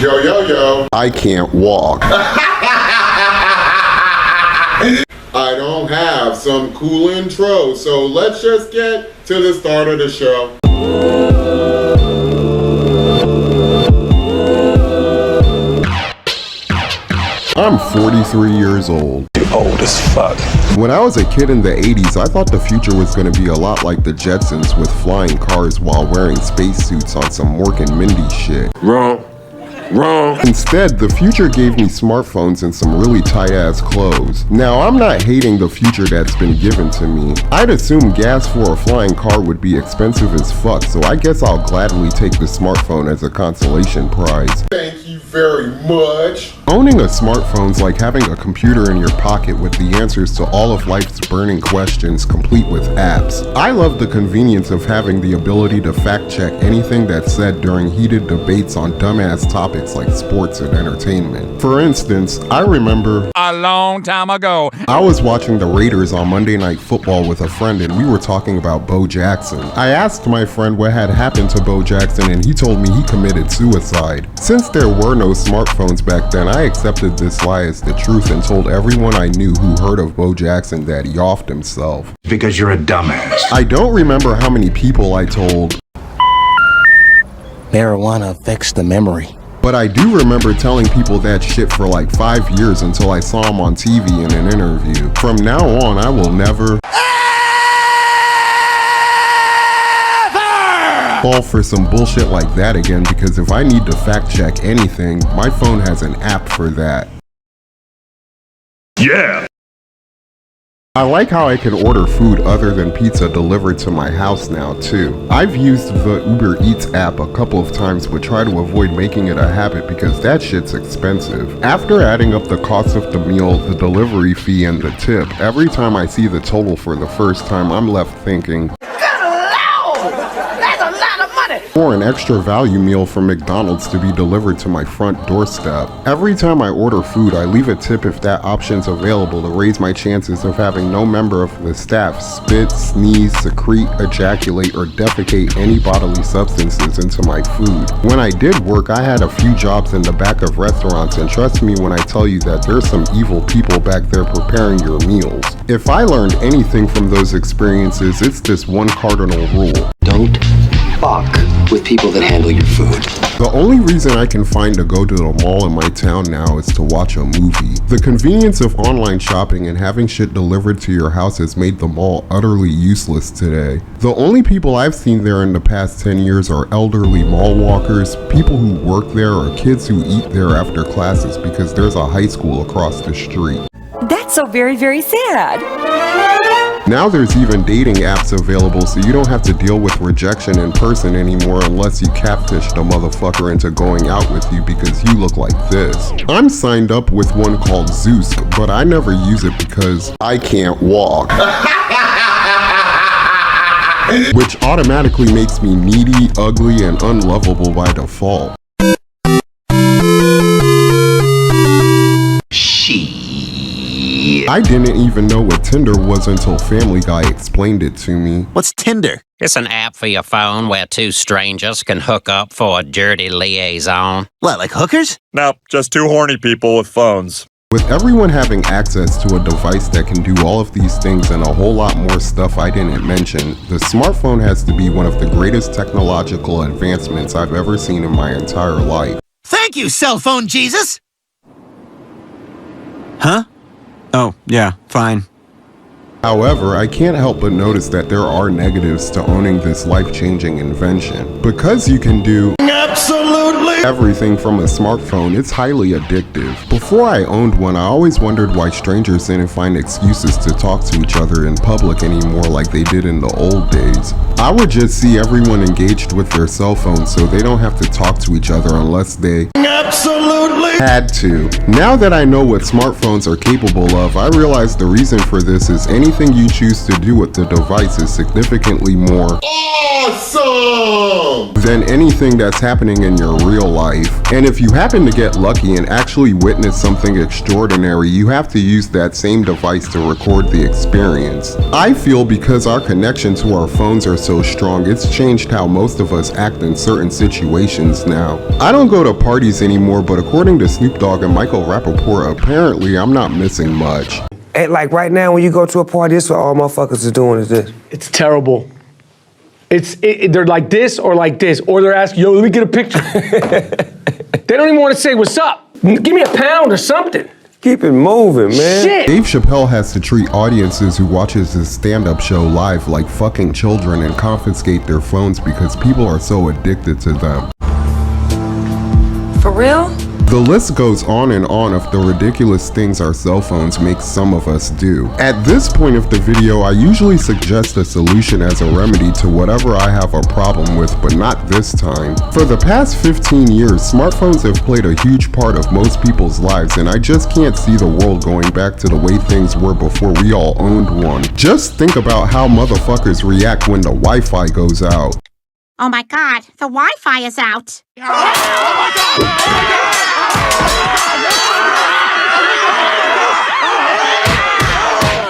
Yo, yo, yo. I can't walk. I don't have some cool intro, so let's just get to the start of the show. I'm 43 years old. You're old as fuck. When I was a kid in the 80s, I thought the future was going to be a lot like the Jetsons with flying cars while wearing spacesuits on some Mork and Mindy shit. Wrong. Instead, the future gave me smartphones and some really tight-ass clothes. Now, I'm not hating the future that's been given to me. I'd assume gas for a flying car would be expensive as fuck, so I guess I'll gladly take the smartphone as a consolation prize. Thank you very much. Owning a smartphone's like having a computer in your pocket with the answers to all of life's burning questions, complete with apps. I love the convenience of having the ability to fact-check anything that's said during heated debates on dumbass topics like sports and entertainment. For instance, I remember a long time ago, I was watching the Raiders on Monday Night Football with a friend and we were talking about Bo Jackson. I asked my friend what had happened to Bo Jackson and he told me he committed suicide. Since there were no smartphones back then, I accepted this lie as the truth and told everyone I knew who heard of Bo Jackson that he offed himself. Because you're a dumbass. I don't remember how many people I told. Marijuana affects the memory. But I do remember telling people that shit for like 5 years until I saw him on TV in an interview. From now on, I will never fall for some bullshit like that again, because if I need to fact check anything, my phone has an app for that. Yeah! I like how I can order food other than pizza delivered to my house now too. I've used the Uber Eats app a couple of times but try to avoid making it a habit because that shit's expensive. After adding up the cost of the meal, the delivery fee, and the tip, every time I see the total for the first time, I'm left thinking, or an extra value meal from McDonald's to be delivered to my front doorstep. Every time I order food, I leave a tip if that option's available to raise my chances of having no member of the staff spit, sneeze, secrete, ejaculate, or defecate any bodily substances into my food. When I did work, I had a few jobs in the back of restaurants, and trust me when I tell you that there's some evil people back there preparing your meals. If I learned anything from those experiences, it's this one cardinal rule. Don't fuck with people that handle your food. The only reason I can find to go to the mall in my town now is to watch a movie. The convenience of online shopping and having shit delivered to your house has made the mall utterly useless today. The only people I've seen there in the past 10 years are elderly mall walkers, people who work there, or kids who eat there after classes because there's a high school across the street. That's so very, very sad. Now there's even dating apps available, so you don't have to deal with rejection in person anymore unless you catfish the motherfucker into going out with you because you look like this. I'm signed up with one called Zeus, but I never use it because I can't walk. Which automatically makes me needy, ugly, and unlovable by default. I didn't even know what Tinder was until Family Guy explained it to me. What's Tinder? It's an app for your phone where two strangers can hook up for a dirty liaison. What, like hookers? Nope, just two horny people with phones. With everyone having access to a device that can do all of these things and a whole lot more stuff I didn't mention, the smartphone has to be one of the greatest technological advancements I've ever seen in my entire life. Thank you, cell phone Jesus! Huh? Oh, yeah, fine. However, I can't help but notice that there are negatives to owning this life-changing invention. Because you can do absolutely everything from a smartphone, it's highly addictive. Before I owned one, I always wondered why strangers didn't find excuses to talk to each other in public anymore like they did in the old days. I would just see everyone engaged with their cell phones so they don't have to talk to each other unless they absolutely had to. Now that I know what smartphones are capable of, I realize the reason for this is anything you choose to do with the device is significantly more awesome! than anything that's happening in your real life. And if you happen to get lucky and actually witness something extraordinary, you have to use that same device to record the experience. I feel because our connection to our phones are so strong, it's changed how most of us act in certain situations now. I don't go to parties anymore, but according to Snoop Dogg and Michael Rappaport, apparently I'm not missing much. And like right now, when you go to a party, this is what all motherfuckers are doing is this. It's terrible. They're like this, or they're asking, yo, let me get a picture. They don't even want to say what's up. Give me a pound or something. Keep it moving, man. Shit. Dave Chappelle has to treat audiences who watches his stand-up show live like fucking children and confiscate their phones because people are so addicted to them. For real? The list goes on and on of the ridiculous things our cell phones make some of us do. At this point of the video, I usually suggest a solution as a remedy to whatever I have a problem with, but not this time. For the past 15 years, smartphones have played a huge part of most people's lives, and I just can't see the world going back to the way things were before we all owned one. Just think about how motherfuckers react when the Wi-Fi goes out. Oh my god, the Wi-Fi is out.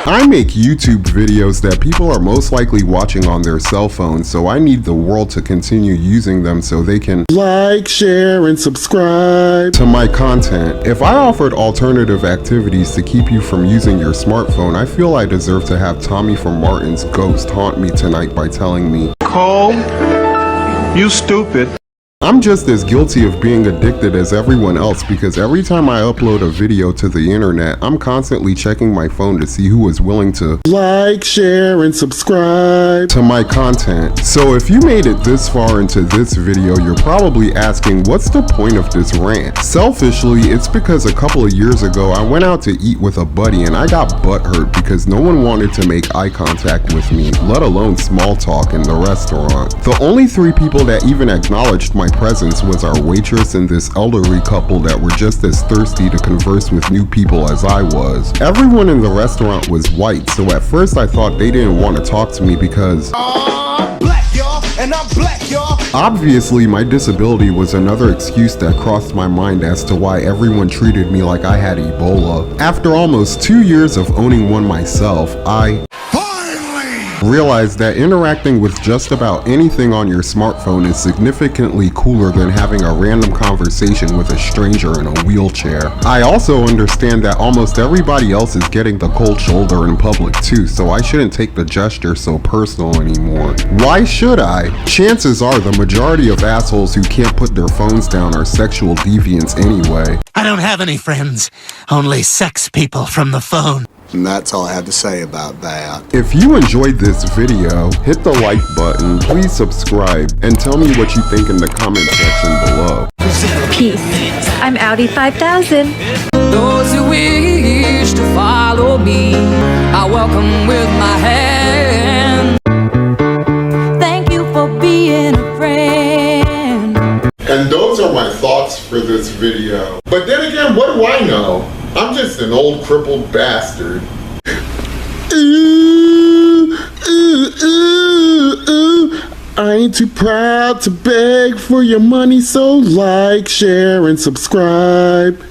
I make YouTube videos that people are most likely watching on their cell phones, so I need the world to continue using them so they can like, share, and subscribe to my content. If I offered alternative activities to keep you from using your smartphone, I feel I deserve to have Tommy from Martin's ghost haunt me tonight by telling me, Cole, you stupid. I'm just as guilty of being addicted as everyone else because every time I upload a video to the internet, I'm constantly checking my phone to see who is willing to like, share, and subscribe to my content. So if you made it this far into this video, you're probably asking, what's the point of this rant? Selfishly, it's because a couple of years ago, I went out to eat with a buddy and I got butthurt because no one wanted to make eye contact with me, let alone small talk in the restaurant. The only 3 people that even acknowledged my presence was our waitress and this elderly couple that were just as thirsty to converse with new people as I was. Everyone in the restaurant was white, so at first I thought they didn't want to talk to me because I'm black, y'all, and I'm black, y'all. Obviously, my disability was another excuse that crossed my mind as to why everyone treated me like I had Ebola. After almost 2 years of owning one myself, I realized that interacting with just about anything on your smartphone is significantly cooler than having a random conversation with a stranger in a wheelchair. I also understand that almost everybody else is getting the cold shoulder in public too, so I shouldn't take the gesture so personal anymore. Why should I? Chances are the majority of assholes who can't put their phones down are sexual deviants anyway. I don't have any friends, only sex people from the phone. And that's all I have to say about that. If you enjoyed this video, hit the like button, please subscribe, and tell me what you think in the comment section below. Peace. I'm Audi 5000. Those who wish to follow me, I welcome with my hand. Thank you for being a friend. And those are my thoughts for this video. But then again, what do I know? I'm just an old crippled bastard. Ooh, ooh, ooh, ooh. I ain't too proud to beg for your money, so like, share, and subscribe.